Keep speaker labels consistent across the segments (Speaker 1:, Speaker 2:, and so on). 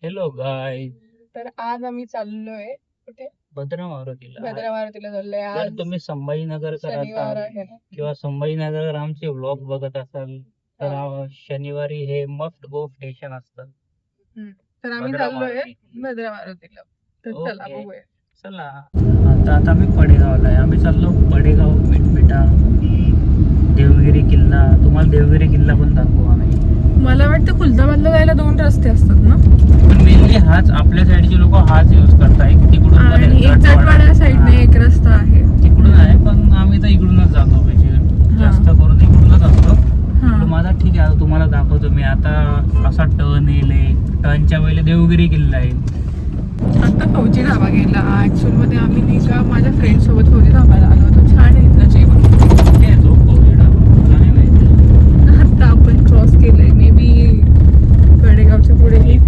Speaker 1: Hello गाय.
Speaker 2: तर आज आम्ही चाललोय कुठे?
Speaker 1: भद्रा मारुतीला.
Speaker 2: भद्रा मारुतीला चाललोय.
Speaker 1: जर
Speaker 2: आज
Speaker 1: तुम्ही संभाजीनगरकर
Speaker 2: शनिवार
Speaker 1: असाल
Speaker 2: आहे ना.
Speaker 1: किंवा संभाजीनगर आमचे व्लॉग बघत असाल तर शनिवारी हे मस्ट गो स्टेशन असतं.
Speaker 2: तर आम्ही
Speaker 1: भद्रा
Speaker 2: चाललोय
Speaker 1: मारुती.
Speaker 2: भद्रा मारुतीला. तर चला
Speaker 1: ओके.
Speaker 2: बघूया.
Speaker 1: चला आता आम्ही पडेगावला आहे. आम्ही चाललो पडेगाव, मिठमिठा, देवगिरी किल्ला. तुम्हाला देवगिरी किल्ला पण दाखवू आम्ही.
Speaker 2: मला वाटतं खुलताबादला जायला 2 रस्ते असतात ना,
Speaker 1: पण मेनली हाच आपल्या साईडचे लोक हाच यूज करतात. एक तिकडून
Speaker 2: आणि एक जाटवाडा साईडने एक रस्ता आहे.
Speaker 1: तिकडून आहे, पण आम्ही तर इकडूनच जातो. जास्त करून इकडूनच असतो. माझा ठीक आहे, तुम्हाला दाखवतो मी. आता असा टर्न येईल, टर्नच्या वेळेला देवगिरी किल्ला येईल.
Speaker 2: आता फौजी धाबा गेला. ऍक्च्युअल मध्ये आम्ही नाही का माझ्या फ्रेंड सोबत फौजी धाबाला आलो होतो. छान आहे इथलं जेवण. आता आपण क्रॉस केलंय मे बी कडेगावच्या पुढे.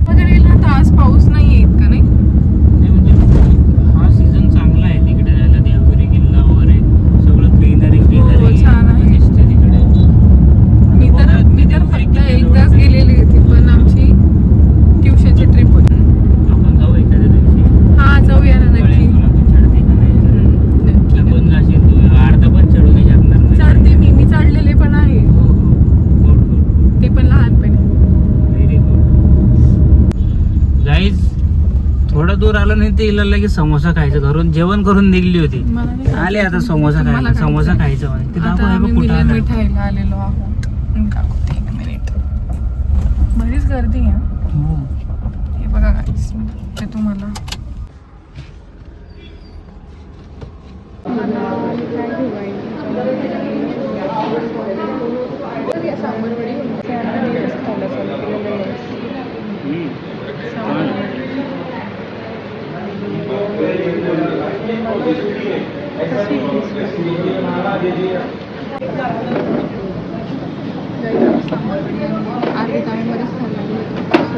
Speaker 2: वगैरे आता आज पाऊस नाही येत का? नाही
Speaker 1: म्हणजे हा सीझन चांगला आहे तिकडे जायला. देवगिरी किल्ला वगैरे सगळं ग्रीनरी
Speaker 2: छान आहे.
Speaker 1: दिसते तिकडे.
Speaker 2: मी तर फक्त एकदाच गेलेली होती, पण आमची ट्युशनची ट्रिप होती.
Speaker 1: आपण जाऊ एखाद्या दिवशी.
Speaker 2: हा जाऊया ना नक्की.
Speaker 1: पण जाशील तू, अर्धा पण चढू नाही शकणार नाही.
Speaker 2: चढते मी चढलेले पण आहे.
Speaker 1: Good good.
Speaker 2: ते पण लहानपणी.
Speaker 1: Very good. गाईज थोडं दूर आलं नाही ते इला की समोसा खायचं. घरून जेवण करून निघली होती. आले आता समोसा खायला. समोसा खायचं म्हणे. ते दाखव.
Speaker 2: आता
Speaker 1: हे बघ
Speaker 2: आम्ही
Speaker 1: कुठं
Speaker 2: मिलन
Speaker 1: आलं.
Speaker 2: मिठाईला आलेलो आहोत. दाखवते 1 मिनिट. बरीच गर्दी आहे.
Speaker 1: हो.
Speaker 2: हे बघा गाईस, ते तुम्हाला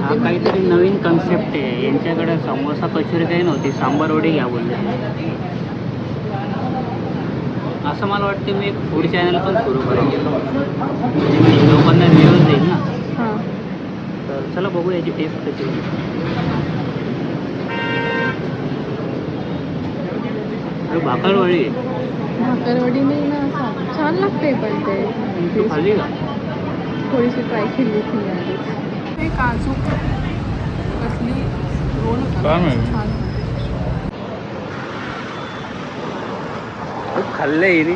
Speaker 1: हा काहीतरी नवीन कन्सेप्ट आहे यांच्याकडे. समोसा कचोरी काही नव्हती, सांबार वडी घ्या बोलले. असं मला वाटतं मी एक फूड चॅनल पण सुरू करेन. म्हणजे लोकांना व्ह्यूज देईल ना. तर चला बघू याची टेस्ट कशी होती. अरे भाकरवडी.
Speaker 2: भाकरवडी नाही ना, छान लागते. पण ते
Speaker 1: तू खाल्ली का?
Speaker 2: थोडीशी ट्राय केली होती. ते काजू कसली रोल होता, छान.
Speaker 1: खाल्लंय रे.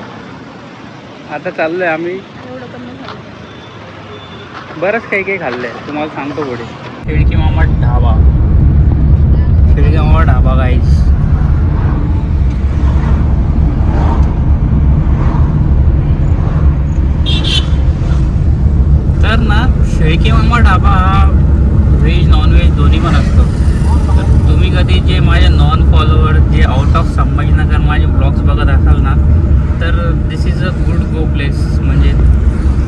Speaker 1: आता चाललोय आम्ही.
Speaker 2: एवढं पण नाही खाल्लं.
Speaker 1: बरंच काही काही खाल्लंय, तुम्हाला सांगतो पुढे. खिडकी मामा ढाबा. खिडकी मामा ढाबा गाईस. तर ना शेळके मामा ढाबा हा व्हेज नॉनव्हेज दोन्ही पण असतो. तर तुम्ही कधी जे माझे नॉन फॉलोअर जे आउट ऑफ संभाजीनगर माझे ब्लॉग्स बघत असाल ना, तर this is a good go place. म्हणजे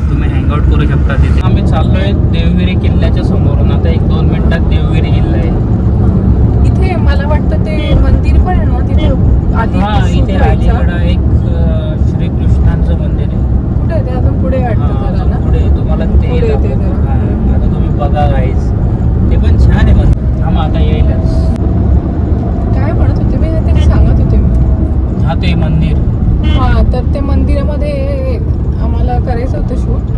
Speaker 1: तुम्ही हँगआउट करू शकता तिथे. आम्ही चाललोय देवगिरी किल्ल्याच्या समोरून. आता 1-2 मिनिटात देवगिरी किल्ला आहे.
Speaker 2: इथे मला वाटतं ते मंदिर पण आहे ना तिथे आधी.
Speaker 1: हा, इथे अलीकडं एक श्रीकृष्णांचं मंदिर आहे.
Speaker 2: कुठे आहे ते? अजून पुढे वाटतं जरा ना.
Speaker 1: पुढे तुम्हाला ते
Speaker 2: पुढे ते जरा.
Speaker 1: आता तुम्ही बघा गाईस, ते पण छान आहे मंदिर. हा, आता येईलच.
Speaker 2: काय म्हणत होते मी? ते सांगत होते मी.
Speaker 1: हा, ते मंदिर.
Speaker 2: हा, तर ते मंदिरामध्ये आम्हाला करायचं होतं शूट.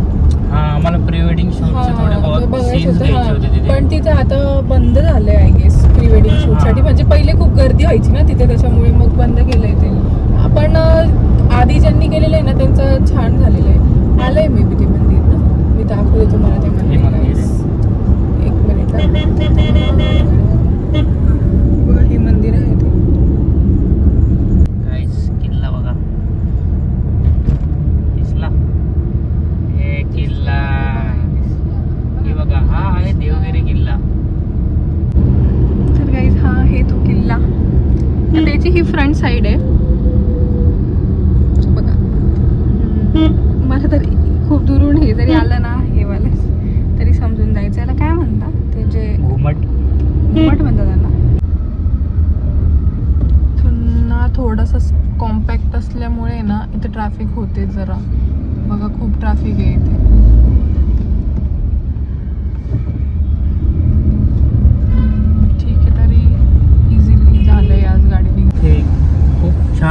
Speaker 1: हा, आम्हाला प्री वेडिंग शूटचे थोडे बहुत सीन्स घ्यायचे होते तिथे.
Speaker 2: पण तिथे आता बंद झालंय I guess pre wedding shoot साठी. म्हणजे पहिले खूप गर्दी व्हायची ना तिथे, त्याच्यामुळे मग बंद केलंय ते. आपण आधी ज्यांनी केलेलं आहे ना त्यांचं छान झालेलं आहे. आलंय मी बी ते मंदिर ना. मी दाखवले तुम्हाला ते मंदिर. 1 मिनिट. हे मंदिर आहे ते.
Speaker 1: गाईस किल्ला बघा. दिसला हे किल्ला. हे बघा, हा आहे देवगिरी किल्ला.
Speaker 2: तर गाईज हा आहे तो किल्ला. तर त्याची ही फ्रंट साईड आहे बघा. मला तरी खूप दुरून हे जरी आलं ना हे वाले तरी समजून जायचं. याला काय म्हणतात ते जे
Speaker 1: घुमट
Speaker 2: म्हणतात त्यांना. पुन्हा थोडंसं कॉम्पॅक्ट असल्यामुळे ना इथे ट्रॅफिक होते जरा. बघा खूप ट्रॅफिक आहे इथे.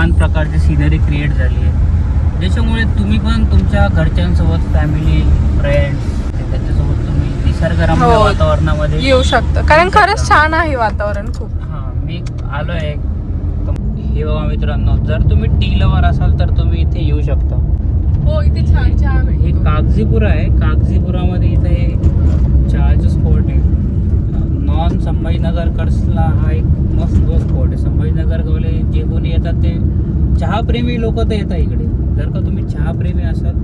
Speaker 1: छान प्रकारची सिनरी क्रिएट झाली आहे, ज्याच्यामुळे तुम्ही पण तुमच्या घरच्यांसोबत फॅमिली फ्रेंड्स त्यांच्यासोबत तुम्ही निसर्गरम्य
Speaker 2: हो,
Speaker 1: वातावरणामध्ये
Speaker 2: येऊ शकतं, कारण खरंच छान आहे वातावरण खूप.
Speaker 1: हां मी आलो आहे. हे बघा मित्रांनो, जर तुम्ही टी लवर असाल तर तुम्ही इथे येऊ शकता.
Speaker 2: हो, इथे छान चहा
Speaker 1: हे कागजीपुरा आहे. कागजीपुरामध्ये इथे चहाचं स्पॉट आहे. नॉन संभाजीनगर कडसला हा एक मस्त स्पॉट आहे. संभाजीनगर गवले जे कोणी येतात ते चहाप्रेमी लोक तर येतात इकडे. जर का तुम्ही चहाप्रेमी असाल,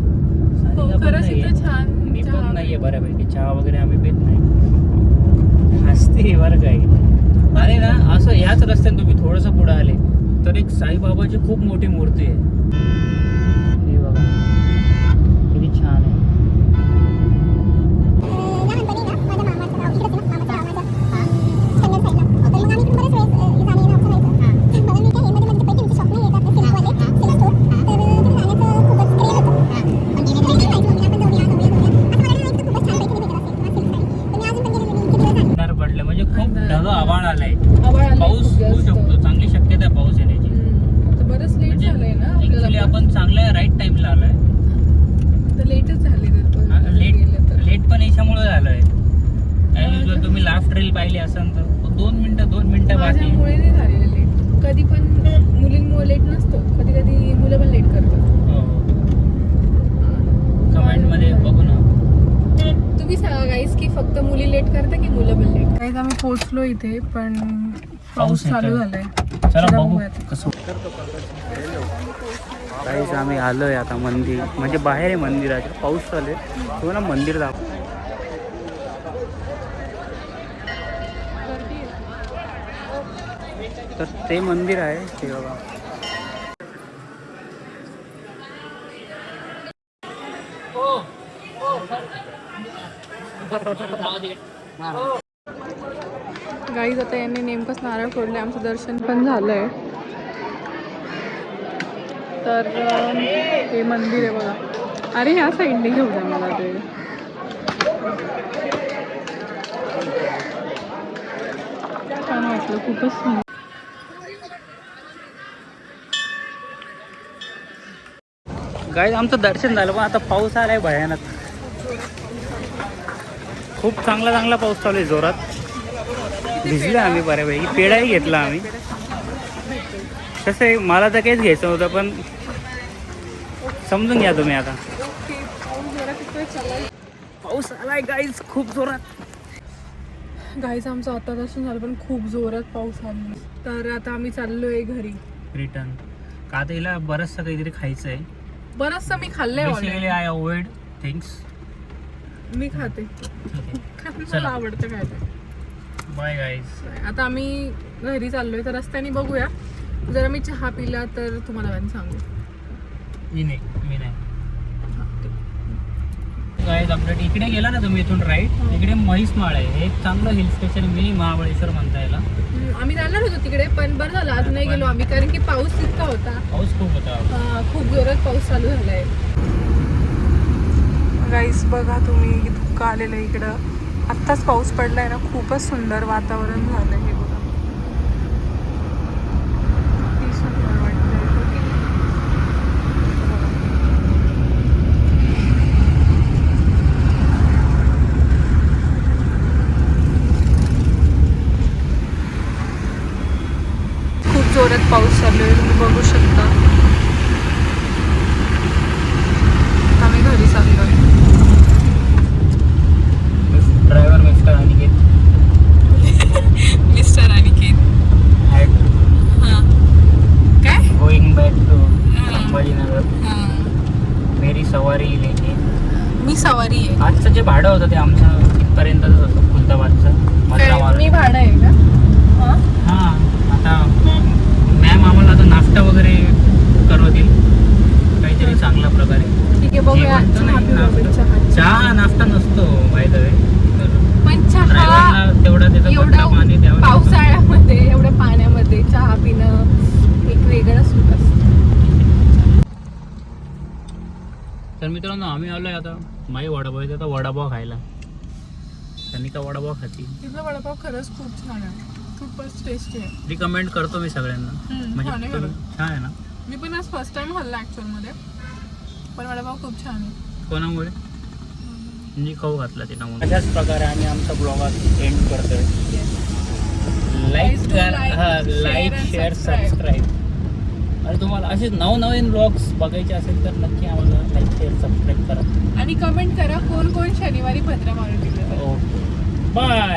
Speaker 1: सानिका पण
Speaker 2: खरंच
Speaker 1: नाहीये.
Speaker 2: इथे छान
Speaker 1: मी
Speaker 2: चहा
Speaker 1: पण नाहीये बऱ्यापैकी, चहा वगैरे आम्ही पित नाही. हसते बरं काय. अरे ना असं ह्याच रस्त्याने तुम्ही थोडंसं पुढे आले तर एक साईबाबाची खूप मोठी मूर्ती आहे. हे बघा किती छान आहे. पडलं म्हणजे खूप ढग आभाळ आलाय. पाऊस होऊ शकतो, चांगली शक्यता आहे पाऊस येण्याची.
Speaker 2: बरंच लेट
Speaker 1: म्हणजे
Speaker 2: झालंय ना
Speaker 1: ऍक्च्युली
Speaker 2: आपल्याला.
Speaker 1: आपण चांगल्या राईट टाइमला आलोय.
Speaker 2: लेटच झाले
Speaker 1: लेट पण याच्यामुळे झालोय. जर तुम्ही लास्ट रील पाहिली असाल तर 2 मिनिटं बाकी.
Speaker 2: माझ्यामुळे नाही झालेलं लेट. कधी पण मुलींमुळे लेट नसतो, कधी कधी मुलं पण लेट करतात.
Speaker 1: कमेंट मध्ये बघू ना.
Speaker 2: तुम्ही सांगा गाईस की फक्त मुली लेट करता की मुलं पण लेट? गाईस आम्ही पोहोचलो इथे, पण पाऊस चालू
Speaker 1: येतोय.
Speaker 2: झालाय.
Speaker 1: चला बघू
Speaker 2: बघूयात.
Speaker 1: कसं. काहीच आम्ही आलोय आता मंदिर, म्हणजे बाहेर आहे मंदिराच्या. पाऊस चालू आहे. तो ना मंदिर दाखव. तर ते मंदिर आहे ते बघा.
Speaker 2: गाईज आता यांनी नेमकंच नारळ फोडले. आमचं दर्शन पण झालंय. तर हे मंदिर आहे बघा. अरे ह्या साईडने घेऊ द्या मला ते. छान वाटलं, खूपच सुंदर.
Speaker 1: गाईज आमचं दर्शन झालं, पण आता पाऊस आलाय भयानक. खूप चांगला पाऊस चालू आहे जोरात. भिजलो आम्ही बऱ्यापैकी. पेढाही घेतला आम्ही. कसं आहे, मला तर काहीच घ्यायचं होतं, पण समजून घ्या तुम्ही आता. पाऊस आलाय गाईज खूप जोरात.
Speaker 2: गाईज आमचं आता दर्शन झालं, पण खूप जोरात पाऊस आला. तर आता आम्ही चाललोय घरी
Speaker 1: रिटर्न. का तर हिला बरंचसं काहीतरी खायचं आहे.
Speaker 2: बरंचसं मी खाल्लंय
Speaker 1: basically
Speaker 2: already.
Speaker 1: I avoid things.
Speaker 2: मी खाते, मला आवडतं खायला.
Speaker 1: Bye guys.
Speaker 2: आता आम्ही घरी चाललोय, तर रस्त्याने बघूया. जर आम्ही चहा पिला तर तुम्हाला पण सांगू.
Speaker 1: मी नाही. गाईज आपल्या इकडे गेला ना तुम्ही इथून राईट, इकडे महिसमाळ आहे. हे एक चांगलं हिल स्टेशन, मिनी महाबळेश्वर म्हणता याला.
Speaker 2: आम्ही जाणार होतो तिकडे, पण बरं झालं आज नाही गेलो आम्ही, कारण की पाऊस इतका होता.
Speaker 1: पाऊस खूप होता.
Speaker 2: खूप जोरात पाऊस चालू झालाय. गाईस बघा तुम्ही, धुकं आलेलं इकडं. आत्ताच पाऊस पडलाय ना, खूपच सुंदर वातावरण झालंय. हे बघा किती सुंदर वाटतंय. खूप जोरात पाऊस चालू आहे, तुम्ही बघू शकता. आम्ही घरी चाललोय.
Speaker 1: Driver mister Aniket.
Speaker 2: Mister Aniket. हां काय?
Speaker 1: Going back to Sambhajinagar. मेरी सवारी लेके.
Speaker 2: मी सवारी आहे.
Speaker 1: आजचं जे भाडं होतं ते आमचं इथपर्यंतच होतं, खुलताबादचं.
Speaker 2: मी भाडं आहे का?
Speaker 1: हां. आता मॅम आम्हाला आता नाश्ता वगैरे करवतील काहीतरी चांगल्या प्रकारे.
Speaker 2: ठीक आहे, बघूया.
Speaker 1: जेवण तर नाही, नाश्ता. चहा नाश्ता नसतो बाय द वे.
Speaker 2: पण चहा
Speaker 1: ड्रायव्हरला तेवढा त्याचा
Speaker 2: एवढा
Speaker 1: पाणी द्यावं लागतं.
Speaker 2: पावसाळ्यामध्ये एवढ्या पाण्यामध्ये चहा पिणं एक वेगळं सुख असतं.
Speaker 1: तर मित्रांनो, आम्ही आलोय आता माई वडापाव इथे. आता वडापाव खायला. त्यांनी का वडापाव खाती.
Speaker 2: तिथला वडापाव खरंच खूप छान आहे, खूपच टेस्टी आहे.
Speaker 1: रिकमेंड करतो मी सगळ्यांना.
Speaker 2: छान आहे
Speaker 1: म्हणजे
Speaker 2: खरंच.
Speaker 1: छान आहे ना.
Speaker 2: मी पण आज फर्स्ट टाइम खाल्ला ऍक्च्युअल मध्ये, पण वडापाव खूप छान आहे.
Speaker 1: कोणामुळे मी खाऊ घातला तिला म्हणून. अशाच प्रकारे आम्ही आमचा ब्लॉग एंड करतोय. लाईक
Speaker 2: Guys, do
Speaker 1: कर,
Speaker 2: like,
Speaker 1: हा
Speaker 2: share
Speaker 1: like
Speaker 2: and
Speaker 1: share
Speaker 2: subscribe.
Speaker 1: Subscribe. आणि तुम्हाला असे नवनवीन ब्लॉग्स बघायचे असेल तर नक्की आम्हाला लाईक शेअर सबस्क्राईब करा.
Speaker 2: आणि कमेंट करा कोण कोण शनिवारी पत्रा मारून दिलं.
Speaker 1: Okay bye.